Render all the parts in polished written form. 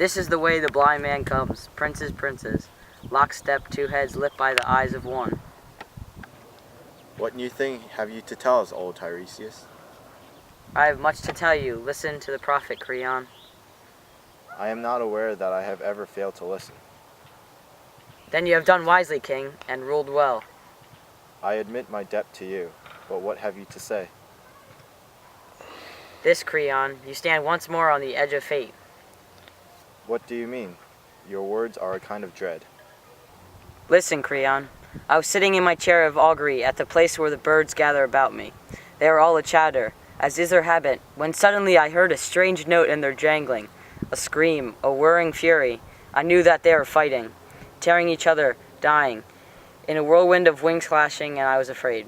This is the way the blind man comes, princes, princes, lockstep, two heads lit by the eyes of one. What new thing have you to tell us, old Tiresias? I have much to tell you. Listen to the prophet, Creon. I am not aware that I have ever failed to listen. Then you have done wisely, king, and ruled well. I admit my debt to you, but what have you to say? This, Creon, you stand once more on the edge of fate. What do you mean? Your words are a kind of dread. Listen, Creon. I was sitting in my chair of augury at the place where the birds gather about me. They were all a-chatter, as is their habit, when suddenly I heard a strange note in their jangling, a scream, a whirring fury. I knew that they were fighting, tearing each other, dying, in a whirlwind of wings clashing, and I was afraid.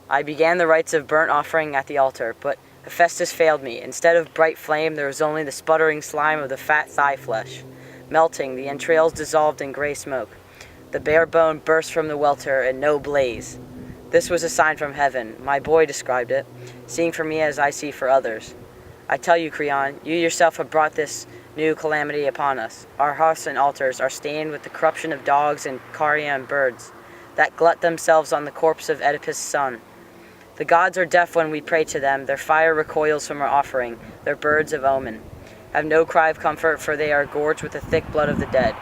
I began the rites of burnt offering at the altar, but Hephaestus failed me. Instead of bright flame, there was only the sputtering slime of the fat thigh flesh. Melting, the entrails dissolved in gray smoke. The bare bone burst from the welter, and no blaze. This was a sign from heaven. My boy described it, seeing for me as I see for others. I tell you, Creon, you yourself have brought this new calamity upon us. Our hearths and altars are stained with the corruption of dogs and carrion birds that glut themselves on the corpse of Oedipus' son. The gods are deaf when we pray to them. Their fire recoils from our offering. Their birds of omen have no cry of comfort, for they are gorged with the thick blood of the dead.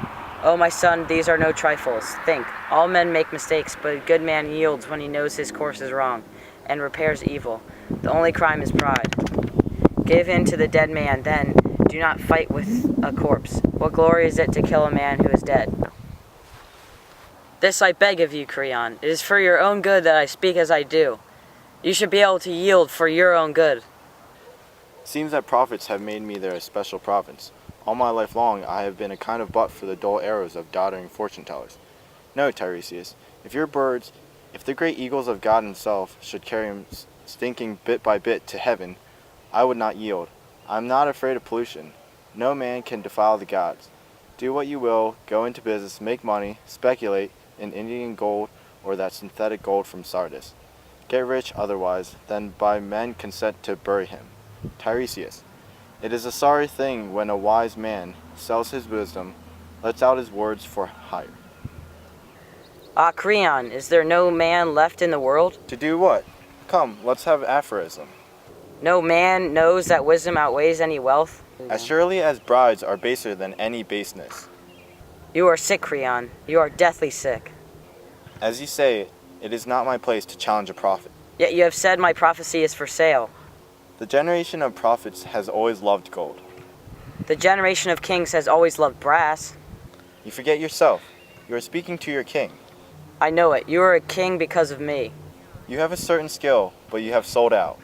Oh, my son, these are no trifles. Think, all men make mistakes, but a good man yields when he knows his course is wrong, and repairs evil. The only crime is pride. Give in to the dead man, then. Do not fight with a corpse. What glory is it to kill a man who is dead? This I beg of you, Creon. It is for your own good that I speak as I do. You should be able to yield for your own good. It seems that prophets have made me their special province. All my life long I have been a kind of butt for the dull arrows of doddering fortune-tellers. No, Tiresias, if the great eagles of God himself should carry him stinking bit by bit to heaven, I would not yield. I am not afraid of pollution. No man can defile the gods. Do what you will, go into business, make money, speculate in Indian gold or that synthetic gold from Sardis. Get rich otherwise than by men consent to bury him. Tiresias, it is a sorry thing when a wise man sells his wisdom, lets out his words for hire. Ah, Creon, is there no man left in the world? To do what? Come, let's have aphorism. No man knows that wisdom outweighs any wealth? As surely as brides are baser than any baseness. You are sick, Creon. You are deathly sick. As you say, it is not my place to challenge a prophet. Yet you have said my prophecy is for sale. The generation of prophets has always loved gold. The generation of kings has always loved brass. You forget yourself. You are speaking to your king. I know it. You are a king because of me. You have a certain skill, but you have sold out.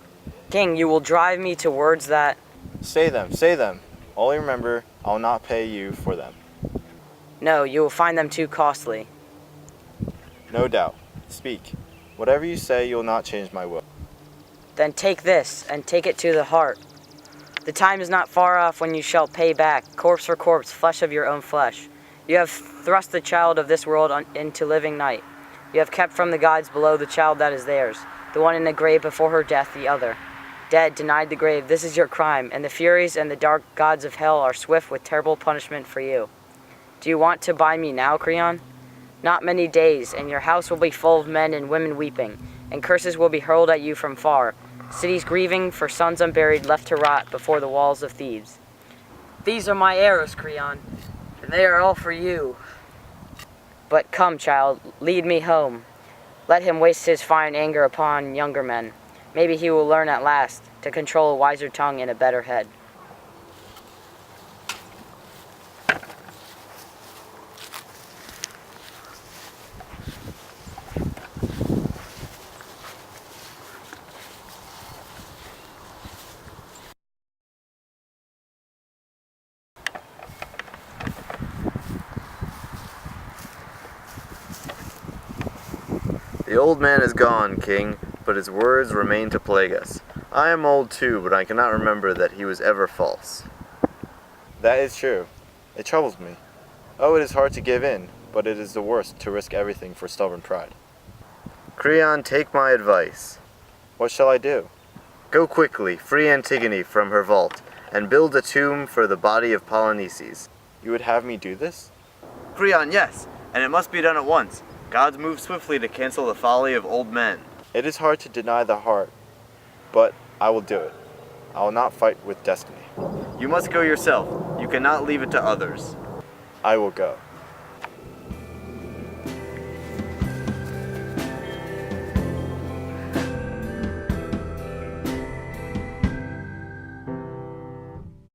King, you will drive me to words that... Say them, say them. Only remember, I'll not pay you for them. No, you will find them too costly. No doubt. Speak. Whatever you say, you'll not change my will. Then take this, and take it to the heart. The time is not far off when you shall pay back, corpse for corpse, flesh of your own flesh. You have thrust the child of this world into living night. You have kept from the gods below the child that is theirs, the one in the grave before her death, the other. Dead, denied the grave, this is your crime, and the furies and the dark gods of hell are swift with terrible punishment for you. Do you want to buy me now, Creon? Not many days, and your house will be full of men and women weeping, and curses will be hurled at you from far, cities grieving for sons unburied left to rot before the walls of Thebes. These are my arrows, Creon, and they are all for you. But come, child, lead me home. Let him waste his fine anger upon younger men. Maybe he will learn at last to control a wiser tongue and a better head. The old man is gone, king, but his words remain to plague us. I am old too, but I cannot remember that he was ever false. That is true. It troubles me. Oh, it is hard to give in, but it is the worst to risk everything for stubborn pride. Creon, take my advice. What shall I do? Go quickly, free Antigone from her vault, and build a tomb for the body of Polynices. You would have me do this? Creon, yes, and it must be done at once. Gods move swiftly to cancel the folly of old men. It is hard to deny the heart, but I will do it. I will not fight with destiny. You must go yourself. You cannot leave it to others. I will go.